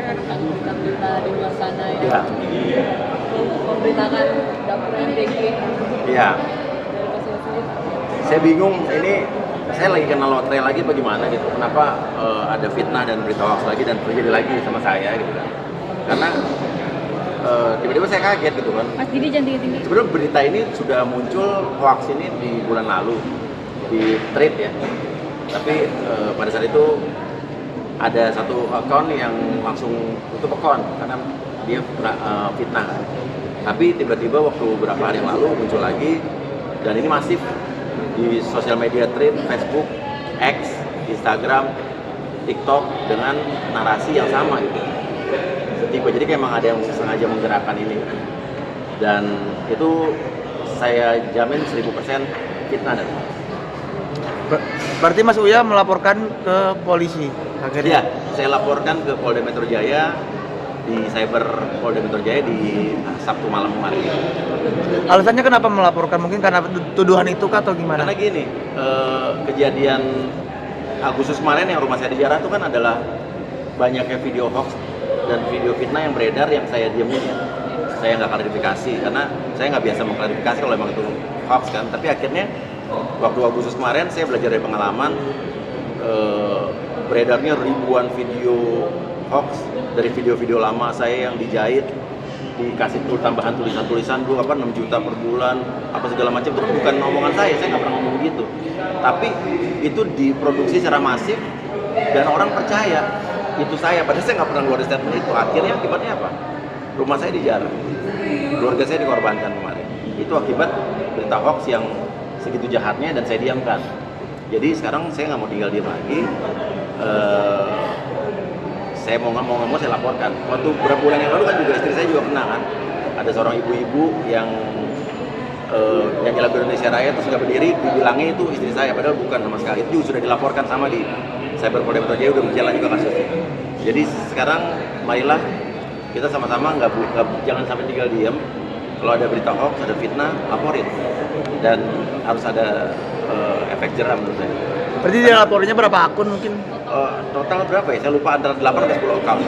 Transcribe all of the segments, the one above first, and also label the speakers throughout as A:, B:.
A: kan tentang berita-berita di luar sana
B: Ya.
A: memberitakan dapur MBG
B: Iya.
A: dari Pasir.
B: Saya bingung ini, saya lagi kena lotre lagi bagaimana gitu. Kenapa ada fitnah dan berita hoax lagi dan terjadi lagi sama saya gitu kan. Karena tiba-tiba saya kaget gitu kan.
A: Mas Didi jangan tinggi-tinggi.
B: Sebenarnya berita ini sudah muncul hoax ini di bulan lalu di Thread ya. Tapi pada saat itu ada satu akun yang langsung tutup akun karena dia fitnah. Tapi tiba-tiba waktu beberapa hari yang lalu muncul lagi dan ini masif di sosial media Thread, Facebook, X, Instagram, TikTok dengan narasi yang sama gitu. Setipe, jadi kayak emang ada yang sengaja menggerakkan ini dan itu saya jamin 1000% fitnah dan
C: Berarti Mas Uya melaporkan ke polisi akhirnya?
B: ya, saya laporkan ke Polda Metro Jaya di cyber Polda Metro Jaya di Sabtu malam kemarin.
C: Alasannya kenapa melaporkan? Mungkin karena tuduhan itu kah atau gimana?
B: Karena gini, kejadian Agustus kemarin yang rumah saya dijarah itu kan adalah banyaknya video hoax dan video fitnah yang beredar yang saya diemin ya. Saya nggak klarifikasi karena saya nggak biasa mengklarifikasi kalau emang itu hoax kan. Tapi akhirnya waktu Agustus kemarin saya belajar dari pengalaman, beredarnya ribuan video hoax dari video-video lama saya yang dijahit, dikasih tambahan tulisan-tulisan 6 juta per bulan apa segala macam, itu bukan omongan saya nggak pernah ngomong gitu, tapi itu diproduksi secara masif dan orang percaya itu saya, padahal saya nggak pernah ngeluarin statement itu. Akhirnya akibatnya apa? Rumah saya dijarah, keluarga saya dikorbankan kemarin. Itu akibat berita hoax yang segitu jahatnya dan saya diamkan. Jadi sekarang saya nggak mau tinggal diam lagi. Saya mau nggak mau saya laporkan. Waktu beberapa bulan yang lalu kan juga istri saya juga kena kan. Ada seorang ibu-ibu yang lagu Indonesia Raya terus nggak berdiri, dibilangnya itu istri saya, padahal bukan sama sekali. Itu sudah dilaporkan sama di Cyber Polda Metro Jaya, udah berjalan juga kasusnya. Jadi sekarang marilah kita sama-sama jangan sampai tinggal diam. Kalau ada berita hoax, ada fitnah, laporin. Dan harus ada efek jerah menurut saya.
C: Berarti dia laporannya berapa akun mungkin?
B: Total berapa ya? Saya lupa, antara 8 atau 10 account.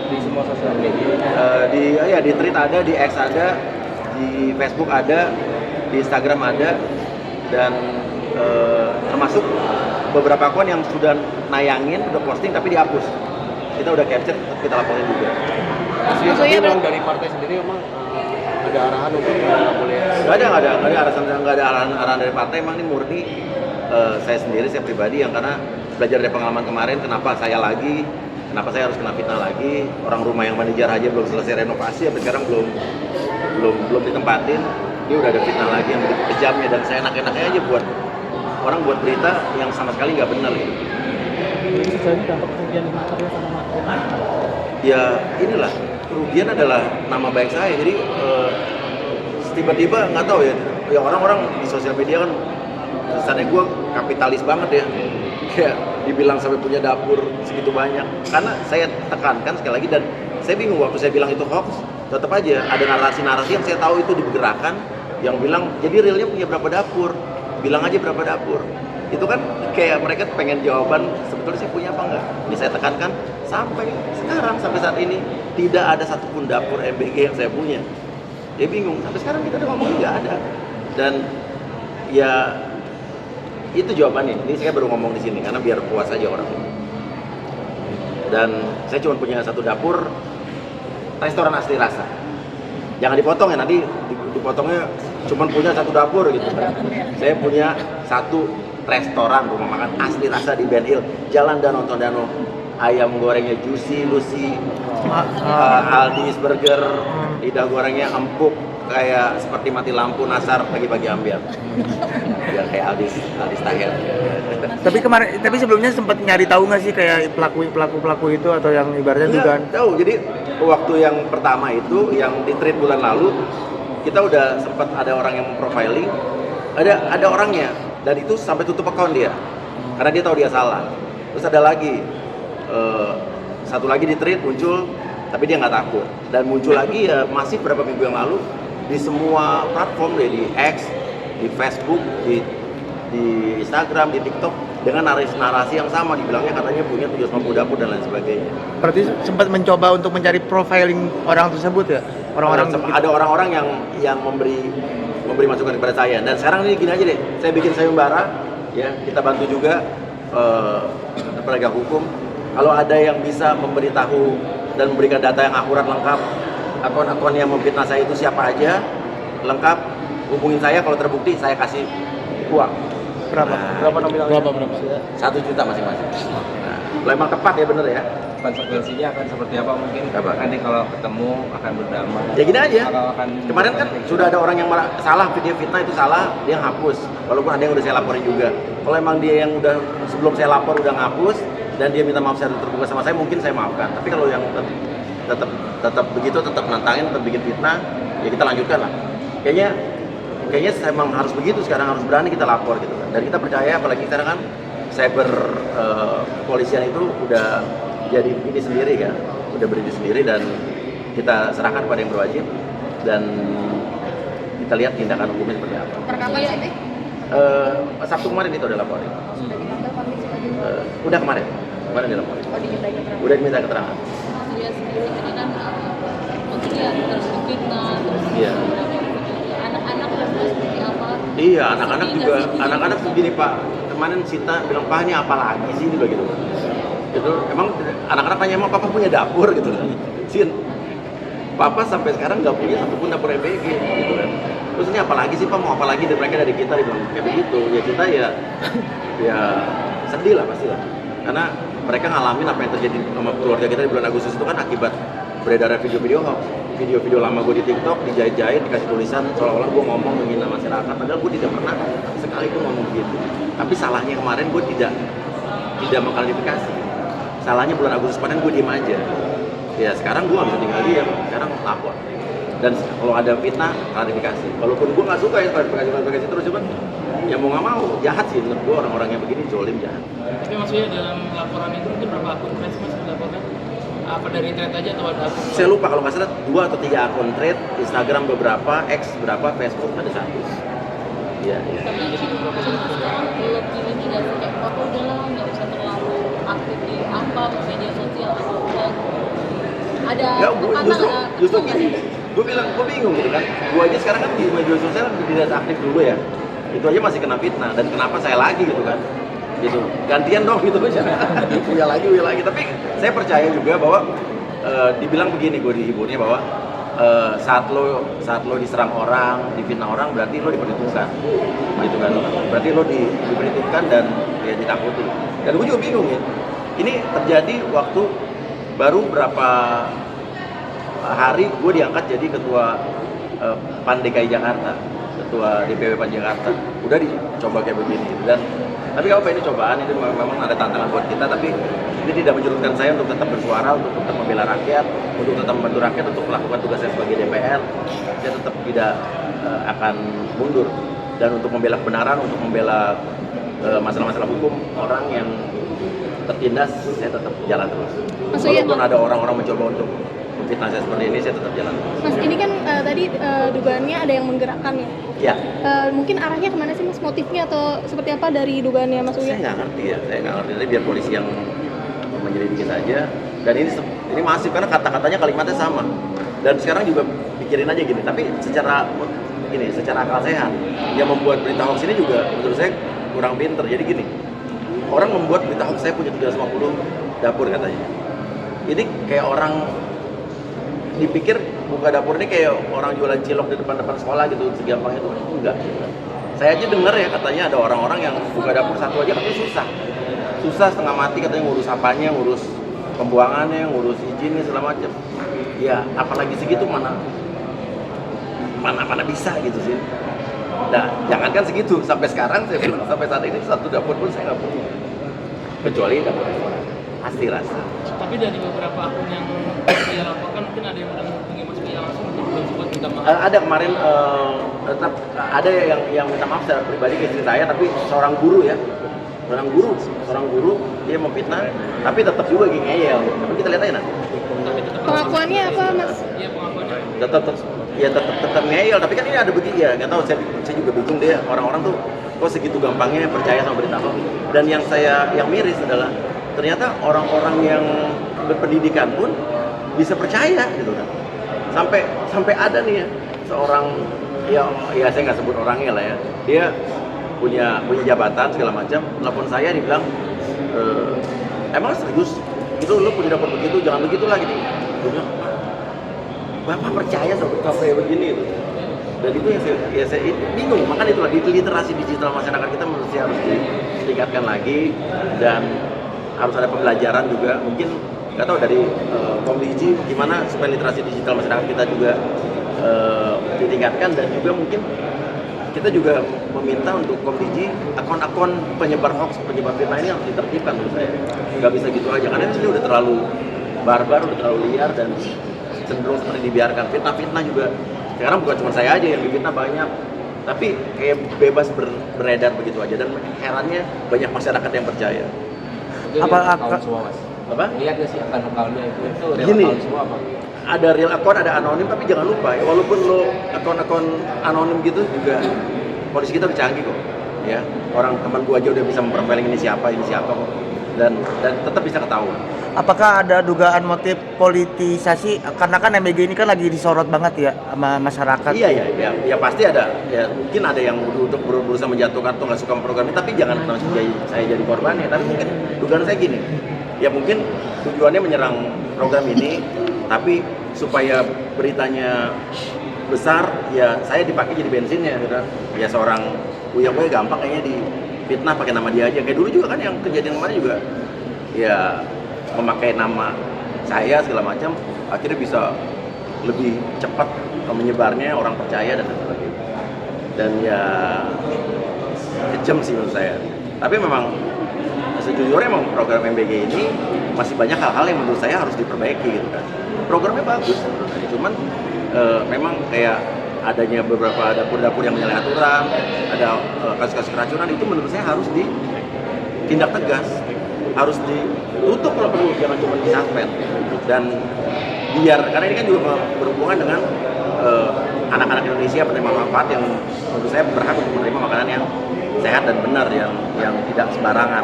D: Di semua sosial media.
B: Di Thread ada, di X ada, di Facebook ada, di Instagram ada, dan termasuk beberapa akun yang sudah nayangin, udah posting tapi dihapus. Kita udah capture, kita laporin juga.
D: Tapi memang dari partai sendiri memang ada arahan untuk nggak boleh.
B: Nggak ada arahan dari partai. Emang ini murni saya sendiri, saya pribadi yang karena belajar dari pengalaman kemarin, kenapa saya harus kena fitnah lagi. Orang rumah yang manajer aja belum selesai renovasi, sampai sekarang belum ditempatin. Ini udah ada fitnah lagi yang begitu kejamnya, dan saya enak-enaknya aja buat orang buat berita yang sama sekali nggak benar gitu.
A: Jadi dampak kerugian material sama material.
B: Ya inilah, kerugian adalah nama baik saya. Jadi tiba-tiba nggak tahu ya orang-orang di sosial media kan kesannya gue kapitalis banget ya, kayak dibilang sampai punya dapur segitu banyak. Karena saya tekankan sekali lagi, dan saya bingung waktu saya bilang itu hoax, tetap aja ada narasi-narasi yang saya tahu itu digerakkan, yang bilang jadi realnya punya berapa dapur, bilang aja berapa dapur. Itu kan kayak mereka pengen jawaban sebetulnya saya punya apa enggak. Ini saya tekankan sampai sekarang, sampai saat ini tidak ada satupun dapur MBG yang saya punya. Dia bingung, sampai sekarang kita udah ngomong nggak ada. Dan ya itu jawabannya. Ini saya baru ngomong di sini karena biar puas aja orang. Dan saya cuma punya satu dapur, restoran asli rasa. Jangan dipotong ya, nanti dipotongnya cuma punya satu dapur gitu kan. Saya punya satu restoran rumah makan asli rasa di Ben Hill, Jalan Danau Tondano. Ayam gorengnya juicy, Lucy, Aldi's Burger, lidah gorengnya empuk kayak seperti mati lampu nasar pagi-pagi ambiar. Ya kayak Aldi's Tahir.
C: Tapi sebelumnya sempat nyari tahu nggak sih kayak pelaku itu atau yang ibaratnya dugaan?
B: Tahu. Jadi waktu yang pertama itu yang di Thread bulan lalu, kita udah sempat ada orang yang profiling, ada orangnya, dan itu sampai tutup account dia karena dia tahu dia salah. Terus ada lagi satu lagi di Thread muncul, tapi dia nggak takut, dan muncul lagi ya masih berapa minggu yang lalu di semua platform deh, di X, di Facebook, di Instagram, di TikTok, dengan narasi yang sama, dibilangnya katanya punya 750 dapur dan lain sebagainya.
C: Berarti sempat mencoba untuk mencari profiling orang tersebut ya? Orang-orang
B: Ada orang-orang yang memberi masukan kepada saya. Dan sekarang ini gini aja deh, saya bikin sayembara, ya kita bantu juga penegak hukum. Kalau ada yang bisa memberitahu dan memberikan data yang akurat lengkap, akun-akun yang memfitnah saya itu siapa aja, lengkap, hubungin saya. Kalau terbukti saya kasih uang.
C: berapa?
D: Berapa nominalnya?
A: Berapa?
B: 1 juta masing-masing. Nah, kalau emang tepat ya bener ya.
E: Konsekuensinya akan seperti apa mungkin?
B: Apa?
E: Nanti kalau ketemu akan berdamai.
B: Ya gini aja.
E: Atau akan
B: Kemarin kan sudah ada orang yang salah, video fitnah itu salah, dia hapus. Walaupun ada yang udah saya laporin juga. Kalau emang dia yang udah sebelum saya lapor udah ngapus dan dia minta maaf secara terbuka sama saya, mungkin saya maafkan. Tapi kalau yang tetap begitu, tetap nantangin, tetap bikin fitnah, ya kita lanjutkan lah. Kayaknya memang harus begitu sekarang, harus berani kita lapor gitu kan. Dan kita percaya, apalagi sekarang kan cyber kepolisian itu udah jadi ini sendiri kan, udah berdiri sendiri dan kita serahkan pada yang berwajib dan kita lihat tindakan hukumnya seperti apa.
F: Per kapan ya ini?
B: Sabtu kemarin itu udah laporin.
F: Sudah diambil kondisi lagi.
B: Udah kemarin dilaporin.
F: Oh, dimintai keterangan.
B: Udah diminta keterangan.
G: Dia sendiri ini kan mungkin ya terus difitnah terus
B: Iya.
G: anak-anak terus seperti apa?
B: Iya, anak-anak
G: Sedih
B: juga,
G: nggak sih?
B: anak-anak begini Pak. Kemarin Sita bilang, Pak ini apa lagi sih ini begitu. Gitu, emang anak-anak tanya emang Papa punya dapur gitu kan. Sin, Papa sampai sekarang nggak punya satupun dapur MBG gitu kan. Terus ini apa lagi sih Pak, mau apa lagi dari mereka dari kita, dibilang kayak begitu. Ya kita ya sedih lah pasti lah. Karena mereka ngalamin apa yang terjadi sama keluarga kita di bulan Agustus itu kan akibat beredarnya video-video hoax. Video-video lama gue di TikTok dijahit-jahit, dikasih tulisan seolah-olah gue ngomong menghina masyarakat, padahal gue tidak pernah sekalipun ngomong begitu. Tapi salahnya kemarin gue tidak mengklarifikasi. Salahnya bulan Agustus kemarin gue diem aja. Ya sekarang gue nggak bisa tinggal diam, sekarang lapor. Dan kalau ada fitnah, klarifikasi. Walaupun gue nggak suka ya klarifikasi terus, cuman ya mau nggak mau, jahat sih menurut gue orang-orang yang begini, zolim, jahat.
A: Tapi maksudnya dalam laporan itu mungkin berapa akun threads mas dilaporkan? Apa dari thread aja atau ada akun?
B: Saya lupa kalau nggak salah 2 atau 3 akun thread, Instagram beberapa, X berapa, Facebook ada 1. Iya.
G: Tapi sekarang belum ini nggak sih kayak apa udahlah nggak usah terlalu aktif di apa media sosial atau enggak. Ada
B: Ya,
G: tekanan,
B: justru
G: nggak sih?
B: gue bingung gitu kan. Gue aja sekarang kan di media sosial tidak aktif dulu ya. Itu aja masih kena fitnah dan kenapa saya lagi gitu kan. Gitu. Gantian dong gitu aja. Uya lagi. Tapi saya percaya juga bahwa dibilang begini, gue dihiburnya bahwa saat lo diserang orang, difitnah orang, berarti lo diperhitungkan. Gitu kan. Berarti lo diperhitungkan dan ya ditakuti. Dan gue juga bingung ya. Ini terjadi waktu baru berapa hari gue diangkat jadi ketua PAN DKI Jakarta, ketua DPW PAN Jakarta. Udah dicoba kayak begini dan tapi kalau ini cobaan, itu memang ada tantangan buat kita, tapi ini tidak menyurutkan saya untuk tetap bersuara, untuk tetap membela rakyat, untuk tetap membantu rakyat, untuk melakukan tugas saya sebagai DPR. Saya tetap tidak akan mundur dan untuk membela kebenaran, untuk membela masalah-masalah hukum orang yang tertindas, saya tetap jalan terus.
F: Maksudnya,
B: Walaupun ada orang-orang mencoba untuk memfitnah saya seperti ini, saya tetap jalan terus.
F: Mas, ini kan tadi dugaannya ada yang menggerakkan ya.
B: Ya,
F: Mungkin arahnya kemana sih Mas, motifnya atau seperti apa dari dugaannya Mas
B: saya
F: Uya?
B: nggak ngerti ya, Jadi biar polisi yang menyelidiki saja. Dan ini masif karena kata-katanya kalimatnya sama. Dan sekarang juga pikirin aja gini, tapi secara akal sehat, yang membuat berita hoax ini juga menurut saya kurang pinter. Jadi gini, orang membuat berita hoax saya punya 350 dapur katanya. Ini kayak orang dipikir buka dapur ini kayak orang jualan cilok di depan sekolah gitu, segampang itu. Enggak. Saya aja dengar ya katanya ada orang-orang yang buka dapur satu aja katanya susah setengah mati katanya, ngurus apanya, ngurus pembuangannya, ngurus izinnya segala macam. Ya apalagi segitu mana bisa gitu sih. Nah jangankan segitu, sampai sekarang saya bilang sampai saat ini satu dapur pun saya nggak punya, kecuali dapur restoran. Pasti rasa.
A: Tapi dari beberapa akun yang dia laporkan mungkin ada yang udah menghubungi Mas Uya langsung untuk mencoba minta maaf.
B: Ada kemarin tetap ada yang minta maaf secara pribadi ke istri saya, tapi seorang guru dia memfitnah, tapi tetap juga ngeyel. Tapi kita lihat aja nanti.
A: Tapi tetap
F: Pengakuannya apa Mas?
A: Iya pengakuannya.
B: tetap ngeyel, tapi kan ini ada begini ya, nggak tahu, saya juga bingung deh, orang-orang tuh kok segitu gampangnya percaya sama berita hoax. Dan yang miris adalah ternyata orang-orang yang berpendidikan pun bisa percaya gitu kan. Sampai ada nih ya seorang, ya saya nggak sebut orangnya lah ya, dia punya jabatan segala macam, telepon saya dibilang, emang serius itu lo punya dapat begitu, jangan begitulah gitu. Gue bilang, Bapak percaya sama berita kayak begini gitu. Dan itu yang saya bingung, makanya itulah literasi digital masyarakat kita menurut saya harus ditingkatkan lagi, dan harus ada pembelajaran juga, mungkin nggak tahu dari Komdigi gimana supaya literasi digital masyarakat kita juga ditingkatkan, dan juga mungkin kita juga meminta untuk Komdigi akun-akun penyebar hoax, penyebar fitnah ini harus ditertibkan menurut saya. Nggak bisa gitu aja, karena ini udah terlalu barbar, udah terlalu liar, dan cenderung seperti dibiarkan. Fitnah-fitnah juga sekarang bukan cuma saya aja yang difitnah, banyak, tapi kayak bebas beredar begitu aja, dan herannya banyak masyarakat yang percaya.
E: Itu
C: Apa-
E: real account semua mas?
B: Apa?
E: Lihat nggak sih akun-akunnya itu real
B: Gini.
E: account semua apa?
B: Ada real account, ada anonim, tapi jangan lupa ya, walaupun lo akun-akun anonim gitu juga polisi kita udah canggih kok ya. Orang teman gua aja udah bisa memprofiling ini siapa kok, dan tetap bisa ketahuan.
C: Apakah ada dugaan motif politisasi? Karena kan MBG ini kan lagi disorot banget ya sama masyarakat.
B: Iya, pasti ada. Ya mungkin ada yang untuk berusaha menjatuhkan atau nggak suka sama program ini, tapi jangan langsung saya jadi korbannya. Tapi mungkin dugaan saya gini, ya mungkin tujuannya menyerang program ini, tapi supaya beritanya besar, ya saya dipakai jadi bensinnya gitu. Ya seorang Uya gampang kayaknya difitnah pakai nama dia aja. Kayak dulu juga kan yang kejadian kemarin juga, ya memakai nama saya segala macam, akhirnya bisa lebih cepat menyebarnya, orang percaya dan sebagainya. Dan ya kejam sih menurut saya. Tapi memang sejujurnya memang program MBG ini masih banyak hal-hal yang menurut saya harus diperbaiki gitu kan. Programnya bagus sebenarnya, cuman memang kayak adanya beberapa dapur-dapur yang menyalahi aturan, ada kasus-kasus keracunan, itu menurut saya harus ditindak tegas, harus ditutup kalau perlu, jangan cuma disuspend. Dan biar, karena ini kan juga berhubungan dengan anak-anak Indonesia penerima manfaat yang menurut saya berhak untuk menerima makanan yang sehat dan benar, yang tidak sembarangan.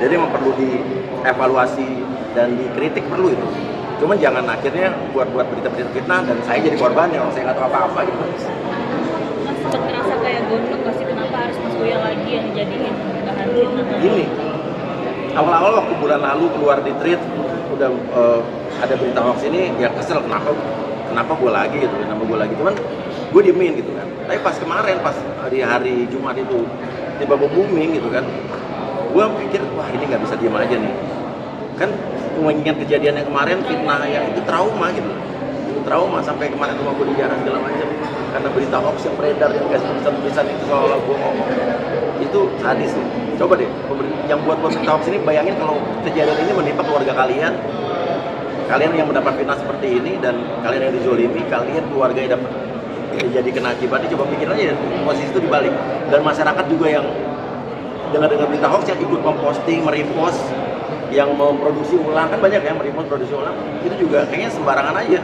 B: Jadi memang perlu dievaluasi dan dikritik, perlu itu. Cuman jangan akhirnya buat berita-berita fitnah dan saya jadi korbannya, orang saya nggak tahu apa-apa gitu.
G: Mas sempat ngerasa kayak gondok nggak sih, kenapa harus Mas Buya lagi yang jadiin bahan fitnah?
B: Gini, awal-awal waktu bulan lalu keluar di tweet udah ada berita hoax ini, ya kesel kenapa gue lagi gitu, cuman gue diemin gitu kan. Tapi pas kemarin, pas di hari Jumat itu tiba-tiba booming gitu kan, gue pikir wah ini nggak bisa diem aja nih, kan mengingat kejadian yang kemarin, fitnah yang itu trauma gitu, trauma sampai kemarin rumah gue dijarah segala macam karena berita hoax yang beredar yang kasih tulisan itu seolah gue ngomong, itu sadis nih. Coba deh yang buat berita hoax ini, bayangin kalau kejadian ini menimpa keluarga kalian yang mendapat fitnah seperti ini, dan kalian yang dizolimi, kalian keluarga yang dapat jadi kena akibatnya. Coba pikir aja posisi itu dibalik, dan masyarakat juga yang dengar berita hoax yang ikut memposting, merepost, yang memproduksi ulang, kan banyak yang merepost produksi ulang, itu juga kayaknya sembarangan aja,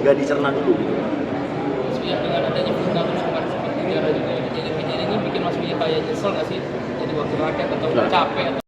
B: nggak dicerna dulu gitu.
A: Mas Buya, dengan adanya fitnah terus kemarin seperti negara juga kejadian ini bikin Mas Buya kayak nyesel nggak sih jadi wakil rakyat, atau capek